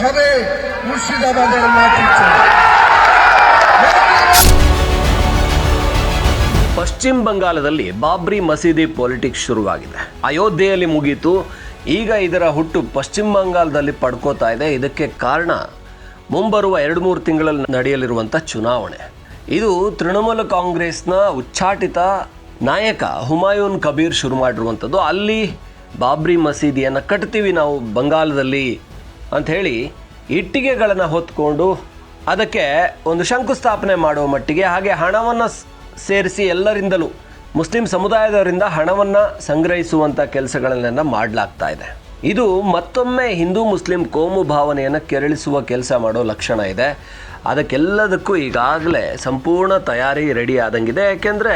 হবে মুর্শিদাবাদের মাটিতে। ಪಶ್ಚಿಮ ಬಂಗಾಳದಲ್ಲಿ ಬಾಬ್ರಿ ಮಸೀದಿ ಪೊಲಿಟಿಕ್ಸ್ ಶುರುವಾಗಿದೆ. ಅಯೋಧ್ಯೆಯಲ್ಲಿ ಮುಗೀತು, ಈಗ ಇದರ ಹುಟ್ಟು ಪಶ್ಚಿಮ ಬಂಗಾಳದಲ್ಲಿ ಪಡ್ಕೋತಾ ಇದೆ. ಇದಕ್ಕೆ ಕಾರಣ ಮುಂಬರುವ 2-3 ತಿಂಗಳಲ್ಲಿ ನಡೆಯಲಿರುವಂಥ ಚುನಾವಣೆ. ಇದು ತೃಣಮೂಲ ಕಾಂಗ್ರೆಸ್ನ ಉಚ್ಚಾಟಿತ ನಾಯಕ ಹುಮಾಯೂನ್ ಕಬೀರ್ ಶುರು ಮಾಡಿರುವಂಥದ್ದು. ಅಲ್ಲಿ ಬಾಬ್ರಿ ಮಸೀದಿಯನ್ನು ಕಟ್ತೀವಿ ನಾವು ಬಂಗಾಳದಲ್ಲಿ ಅಂಥೇಳಿ ಇಟ್ಟಿಗೆಗಳನ್ನು ಹೊತ್ಕೊಂಡು ಅದಕ್ಕೆ ಒಂದು ಶಂಕುಸ್ಥಾಪನೆ ಮಾಡುವ ಮಟ್ಟಿಗೆ, ಹಾಗೆ ಹಣವನ್ನು ಸೇರಿಸಿ ಎಲ್ಲರಿಂದಲೂ ಮುಸ್ಲಿಂ ಸಮುದಾಯದವರಿಂದ ಹಣವನ್ನು ಸಂಗ್ರಹಿಸುವಂಥ ಕೆಲಸಗಳನ್ನೆಲ್ಲ ಮಾಡಲಾಗ್ತಾ ಇದೆ. ಇದು ಮತ್ತೊಮ್ಮೆ ಹಿಂದೂ ಮುಸ್ಲಿಂ ಕೋಮು ಭಾವನೆಯನ್ನು ಕೆರಳಿಸುವ ಕೆಲಸ ಮಾಡೋ ಲಕ್ಷಣ ಇದೆ. ಅದಕ್ಕೆಲ್ಲದಕ್ಕೂ ಈಗಾಗಲೇ ಸಂಪೂರ್ಣ ತಯಾರಿ ರೆಡಿ ಆದಂಗಿದೆ. ಯಾಕೆಂದರೆ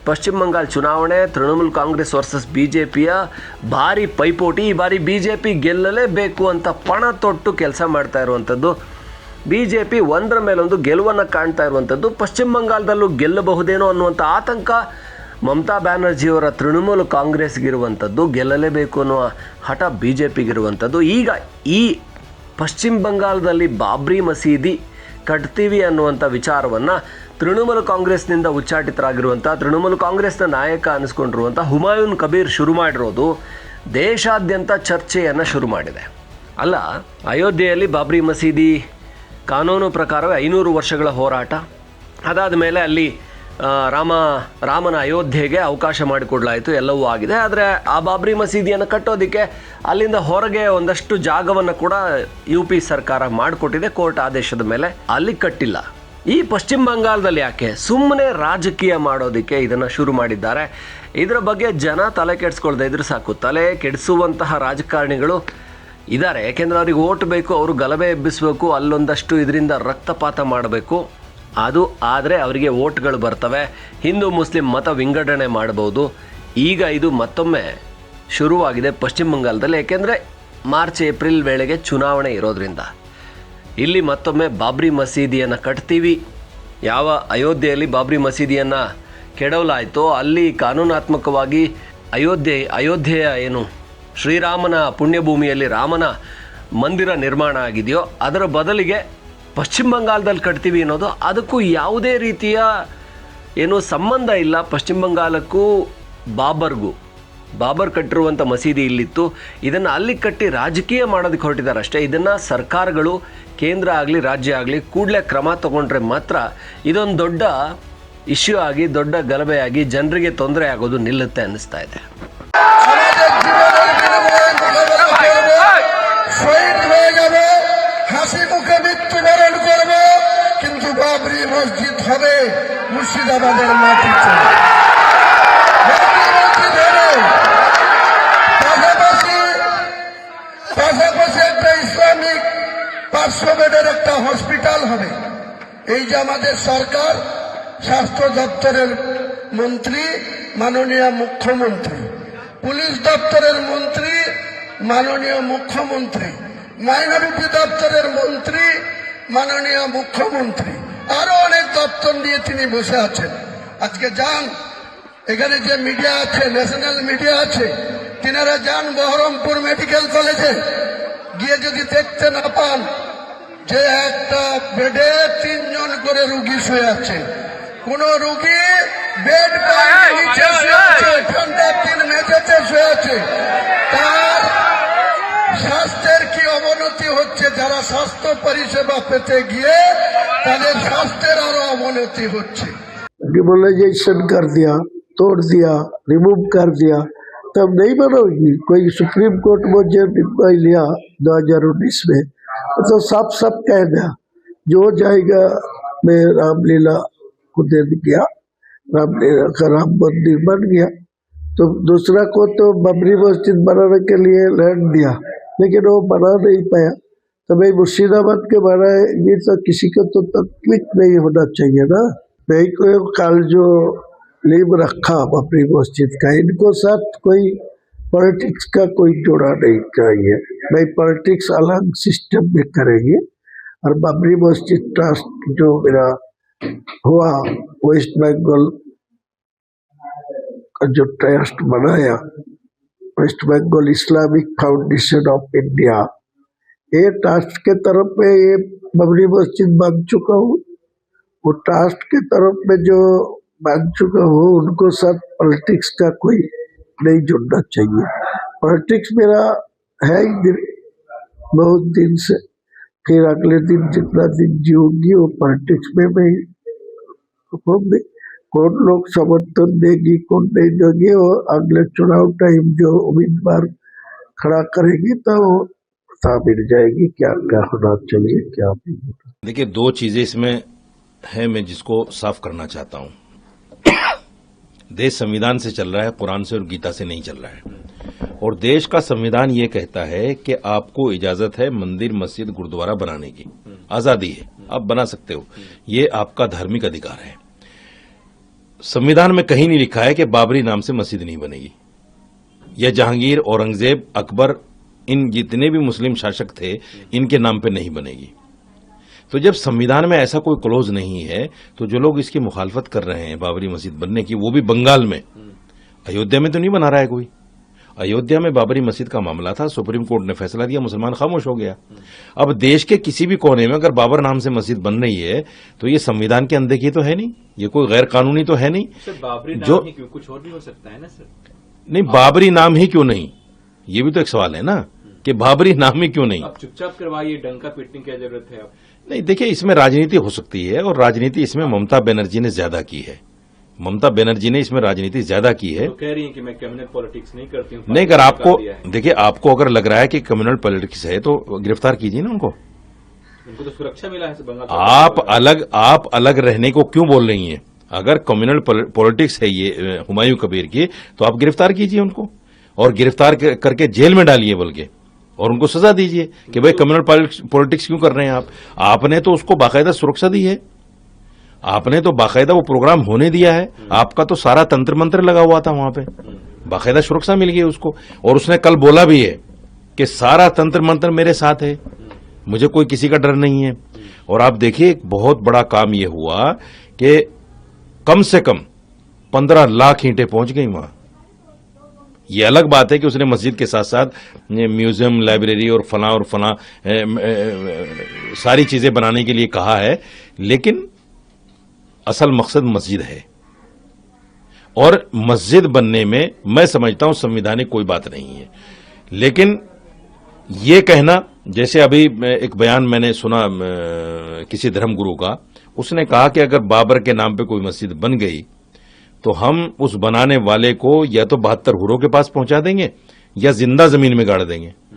ಪಶ್ಚಿಮ ಬಂಗಾಳ ಚುನಾವಣೆ ತೃಣಮೂಲ ಕಾಂಗ್ರೆಸ್ ವರ್ಸಸ್ BJPಯ ಭಾರಿ ಪೈಪೋಟಿ. ಈ ಬಾರಿ BJP ಗೆಲ್ಲಲೇಬೇಕು ಅಂತ ಪಣ ತೊಟ್ಟು ಕೆಲಸ ಮಾಡ್ತಾ ಇರುವಂಥದ್ದು. BJP ಒಂದರ ಮೇಲೊಂದು ಗೆಲುವನ್ನು ಕಾಣ್ತಾ ಇರುವಂಥದ್ದು. ಪಶ್ಚಿಮ ಬಂಗಾಳದಲ್ಲೂ ಗೆಲ್ಲಬಹುದೇನೋ ಅನ್ನುವಂಥ ಆತಂಕ ಮಮತಾ ಬ್ಯಾನರ್ಜಿಯವರ ತೃಣಮೂಲ ಕಾಂಗ್ರೆಸ್ಗಿರುವಂಥದ್ದು. ಗೆಲ್ಲಲೇಬೇಕು ಅನ್ನುವ ಹಠ BJPಗಿರುವಂಥದ್ದು. ಈಗ ಈ ಪಶ್ಚಿಮ ಬಂಗಾಳದಲ್ಲಿ ಬಾಬ್ರಿ ಮಸೀದಿ ಕಟ್ತೀವಿ ಅನ್ನುವಂಥ ವಿಚಾರವನ್ನು ತೃಣಮೂಲ ಕಾಂಗ್ರೆಸ್ನಿಂದ ಉಚ್ಚಾಟಿತರಾಗಿರುವಂಥ ತೃಣಮೂಲ ಕಾಂಗ್ರೆಸ್ನ ನಾಯಕ ಅನ್ನಿಸ್ಕೊಂಡಿರುವಂಥ ಹುಮಾಯೂನ್ ಕಬೀರ್ ಶುರು ಮಾಡಿರೋದು ದೇಶಾದ್ಯಂತ ಚರ್ಚೆಯನ್ನು ಶುರು ಮಾಡಿದೆ. ಅಲ್ಲ, ಅಯೋಧ್ಯೆಯಲ್ಲಿ ಬಾಬ್ರಿ ಮಸೀದಿ ಕಾನೂನು ಪ್ರಕಾರವೇ 500 ವರ್ಷಗಳ ಹೋರಾಟ. ಅದಾದ ಮೇಲೆ ಅಲ್ಲಿ ರಾಮನ ಅಯೋಧ್ಯೆಗೆ ಅವಕಾಶ ಮಾಡಿಕೊಡ್ಲಾಯಿತು, ಎಲ್ಲವೂ ಆಗಿದೆ. ಆದರೆ ಆ ಬಾಬ್ರಿ ಮಸೀದಿಯನ್ನು ಕಟ್ಟೋದಕ್ಕೆ ಅಲ್ಲಿಂದ ಹೊರಗೆ ಒಂದಷ್ಟು ಜಾಗವನ್ನು ಕೂಡ UP ಸರ್ಕಾರ ಮಾಡಿಕೊಟ್ಟಿದೆ ಕೋರ್ಟ್ ಆದೇಶದ ಮೇಲೆ. ಅಲ್ಲಿ ಕಟ್ಟಿಲ್ಲ. ಈ ಪಶ್ಚಿಮ ಬಂಗಾಳದಲ್ಲಿ ಯಾಕೆ ಸುಮ್ಮನೆ ರಾಜಕೀಯ ಮಾಡೋದಕ್ಕೆ ಇದನ್ನು ಶುರು ಮಾಡಿದ್ದಾರೆ. ಇದರ ಬಗ್ಗೆ ಜನ ತಲೆ ಕೆಡಿಸ್ಕೊಳ್ದೆ ಇದ್ರೆ ಸಾಕು. ತಲೆ ಕೆಡಿಸುವಂತಹ ರಾಜಕಾರಣಿಗಳು ಇದ್ದಾರೆ. ಯಾಕೆಂದರೆ ಅವ್ರಿಗೆ ಓಟ್ ಬೇಕು, ಅವರು ಗಲಭೆ ಎಬ್ಬಿಸಬೇಕು, ಅಲ್ಲೊಂದಷ್ಟು ಇದರಿಂದ ರಕ್ತಪಾತ ಮಾಡಬೇಕು. ಅದು ಆದರೆ ಅವರಿಗೆ ಓಟ್ಗಳು ಬರ್ತವೆ, ಹಿಂದೂ ಮುಸ್ಲಿಂ ಮತ ವಿಂಗಡಣೆ ಮಾಡಬಹುದು. ಈಗ ಇದು ಮತ್ತೊಮ್ಮೆ ಶುರುವಾಗಿದೆ ಪಶ್ಚಿಮ ಬಂಗಾಳದಲ್ಲಿ. ಏಕೆಂದರೆ ಮಾರ್ಚ್ ಏಪ್ರಿಲ್ ವೇಳೆಗೆ ಚುನಾವಣೆ ಇರೋದ್ರಿಂದ ಇಲ್ಲಿ ಮತ್ತೊಮ್ಮೆ ಬಾಬ್ರಿ ಮಸೀದಿಯನ್ನು ಕಟ್ತೀವಿ. ಯಾವ ಅಯೋಧ್ಯೆಯಲ್ಲಿ ಬಾಬ್ರಿ ಮಸೀದಿಯನ್ನು ಕೆಡವಲಾಯಿತೋ ಅಲ್ಲಿ ಕಾನೂನಾತ್ಮಕವಾಗಿ ಅಯೋಧ್ಯೆಯ ಏನು ಶ್ರೀರಾಮನ ಪುಣ್ಯಭೂಮಿಯಲ್ಲಿ ರಾಮನ ಮಂದಿರ ನಿರ್ಮಾಣ ಆಗಿದೆಯೋ ಅದರ ಬದಲಿಗೆ ಪಶ್ಚಿಮ ಬಂಗಾಳದಲ್ಲಿ ಕಟ್ತೀವಿ ಅನ್ನೋದು ಅದಕ್ಕೂ ಯಾವುದೇ ರೀತಿಯ ಏನೂ ಸಂಬಂಧ ಇಲ್ಲ. ಪಶ್ಚಿಮ ಬಂಗಾಳಕ್ಕೂ ಬಾಬರ್ ಕಟ್ಟಿರುವಂಥ ಮಸೀದಿ ಇಲ್ಲಿತ್ತು. ಇದನ್ನು ಅಲ್ಲಿ ಕಟ್ಟಿ ರಾಜಕೀಯ ಮಾಡೋದಕ್ಕೆ ಹೊರಟಿದ್ದಾರೆ ಅಷ್ಟೇ. ಇದನ್ನು ಸರ್ಕಾರಗಳು ಕೇಂದ್ರ ಆಗಲಿ ರಾಜ್ಯ ಆಗಲಿ ಕೂಡಲೇ ಕ್ರಮ ತಗೊಂಡ್ರೆ ಮಾತ್ರ ಇದೊಂದು ದೊಡ್ಡ ಇಶ್ಯೂ ಆಗಿ ದೊಡ್ಡ ಗಲಭೆಯಾಗಿ ಜನರಿಗೆ ತೊಂದರೆ ಆಗೋದು ನಿಲ್ಲುತ್ತೆ ಅನ್ನಿಸ್ತಾ ಇದೆ. হাসি মুখে মৃত্যুবরণ করব, কিন্তু বাবরি মসজিদ হবে মুর্শিদাবাদের মাটিতে। পাশাপাশি একটা ইসলামিক 500 বেডের একটা হসপিটাল হবে। এই যে আমাদের সরকার, স্বাস্থ্য দপ্তরের মন্ত্রী মাননীয় মুখ্যমন্ত্রী, পুলিশ দপ্তরের মন্ত্রী মাননীয় মুখ্যমন্ত্রী, মাইনরিটি দপ্তরের মন্ত্রী মাননীয় মুখ্যমন্ত্রী, আরো অনেক দপ্তর নিয়ে তিনি বসে আছেন। আজকে যান, এখানে যে মিডিয়া আছে, ন্যাশনাল মিডিয়া আছে, তিনারা যান বহরমপুর মেডিকেল কলেজে গিয়ে যদি দেখতে না পান যে একটা বেডে 3 জন করে রুগী শুয়ে আছে, কোন রুগী বেড নিচে শুয়ে আছে, ঠান্ডার দিন মেঝেতে শুয়ে আছে, তার স্বাস্থ্যের কি অবনতি হচ্ছে। যারা স্বাস্থ্য পরিষেবা পেতে গিয়ে তাদের স্বাস্থ্যের আরো অবনতি হচ্ছে। डिमोलाइजेशन कर दिया, तोड़ दिया, रिमूव कर दिया, तब नहीं बनोगी। कोई सुप्रीम कोर्ट में जो निर्णय लिया 2019 में, तो सब कह दिया जो जाएगा। मैं रामलीला को दे दिया, रामलीला का राम मंदिर बन गया। तो दूसरा को तो बाबरी मस्जिद बनाने के लिए लैंड दिया, लेकिन वो बना नहीं पाया। तो भाई मुर्शिदाबाद के बनाएंगे तो किसी को तो तकलीफ नहीं होना चाहिए ना। नहीं कोई काल जो लीव रखा बाबरी मस्जिद का, इनको साथ कोई पॉलिटिक्स का कोई जोड़ा नहीं चाहिए। भाई पॉलिटिक्स अलग सिस्टम में करेंगे। और बाबरी मस्जिद ट्रस्ट जो मेरा हुआ वेस्ट बंगाल का जो ट्रस्ट बनाया, West Bengal Islamic Foundation of India, ये ट्रस्ट के तरफ में ये बाबरी मस्जिद मांग चुका हूँ, वो ट्रस्ट के तरफ में जो मांग चुका हूँ उनको साथ पॉलिटिक्स का कोई नहीं जुड़ना चाहिए। पॉलिटिक्स मेरा है ही बहुत दिन से, फिर अगले दिन जितना दिन जीऊंगी वो पॉलिटिक्स में मैं होंगे। कौन लोग समर्थन देगी कौन नहीं देगी, और अगले चुनाव टाइम जो उम्मीदवार खड़ा करेगी तो वो पता मिल जाएगी क्या क्या होना चाहिए क्या नहीं होना। देखिए, दो चीजें इसमें है मैं जिसको साफ करना चाहता हूं। देश संविधान से चल रहा है, कुरान से और गीता से नहीं चल रहा है। और देश का संविधान ये कहता है कि आपको इजाजत है मंदिर मस्जिद गुरुद्वारा बनाने की, आजादी है, आप बना सकते हो, ये आपका धार्मिक अधिकार है। संविधान में कहीं नहीं लिखा है कि बाबरी नाम से मस्जिद नहीं बनेगी, या जहांगीर औरंगजेब अकबर इन जितने भी मुस्लिम शासक थे इनके नाम पे नहीं बनेगी। तो जब संविधान में ऐसा कोई क्लोज नहीं है तो जो लोग इसकी मुखालफत कर रहे हैं बाबरी मस्जिद बनने की, वो भी बंगाल में, अयोध्या में तो नहीं बना रहा है कोई। अयोध्या में बाबरी मस्जिद का मामला था, सुप्रीम कोर्ट ने फैसला दिया, मुसलमान खामोश हो गया। अब देश के किसी भी कोने में अगर बाबर नाम से मस्जिद बन रही है तो ये संविधान के अनदेखी तो है नहीं, ये कोई गैर कानूनी तो है नहीं। सर, बाबरी नाम जो ही क्यों, कुछ और भी हो सकता है ना सर? नहीं, बाबरी नाम ही क्यों नहीं, ये भी तो एक सवाल है ना कि बाबरी नाम ही क्यों नहीं। आप चुपचाप करवाइए, डंका पीटने की क्या जरूरत है? आप नहीं, देखिए, इसमें राजनीति हो सकती है और राजनीति इसमें ममता बनर्जी ने ज्यादा की है। ममता बनर्जी ने इसमें राजनीति ज्यादा की है। तो कह रही हैं कि मैं कम्युनल पॉलिटिक्स नहीं करती हूँ। नहीं, अगर आपको देखिए, आपको अगर लग रहा है कि कम्युनल पॉलिटिक्स है तो गिरफ्तार कीजिए ना उनको। उनको तो सुरक्षा मिला है बंगाल। आप अलग रहने को क्यों बोल रही हैं? अगर कम्युनल पॉलिटिक्स है ये हुमायूं कबीर की, तो आप गिरफ्तार कीजिए उनको और गिरफ्तार करके जेल में डालिए, बल्कि और उनको सजा दीजिए कि भाई कम्युनल पॉलिटिक्स क्यों कर रहे हैं आप। आपने तो उसको बाकायदा सुरक्षा दी है, आपने तो बाकायदा वो प्रोग्राम होने दिया है, आपका तो सारा तंत्र मंत्र लगा हुआ था वहां पे, बाकायदा सुरक्षा मिल गई उसको। और उसने कल बोला भी है कि सारा तंत्र मंत्र मेरे साथ है, मुझे कोई किसी का डर नहीं है। और आप देखिए, एक बहुत बड़ा काम ये हुआ कि कम से कम 15 लाख ईंटें पहुंच गई वहां। ये अलग बात है कि उसने मस्जिद के साथ साथ म्यूजियम, लाइब्रेरी और फला सारी चीजें बनाने के लिए कहा है, लेकिन असल मकसद मस्जिद है। और मस्जिद बनने में मैं समझता हूं संवैधानिक कोई बात नहीं है। लेकिन ये कहना, जैसे अभी एक बयान मैंने सुना किसी धर्मगुरु का, उसने कहा कि अगर बाबर के नाम पे कोई मस्जिद बन गई तो हम उस बनाने वाले को या तो 72 हुरों के पास पहुंचा देंगे या जिंदा जमीन में गाड़ देंगे।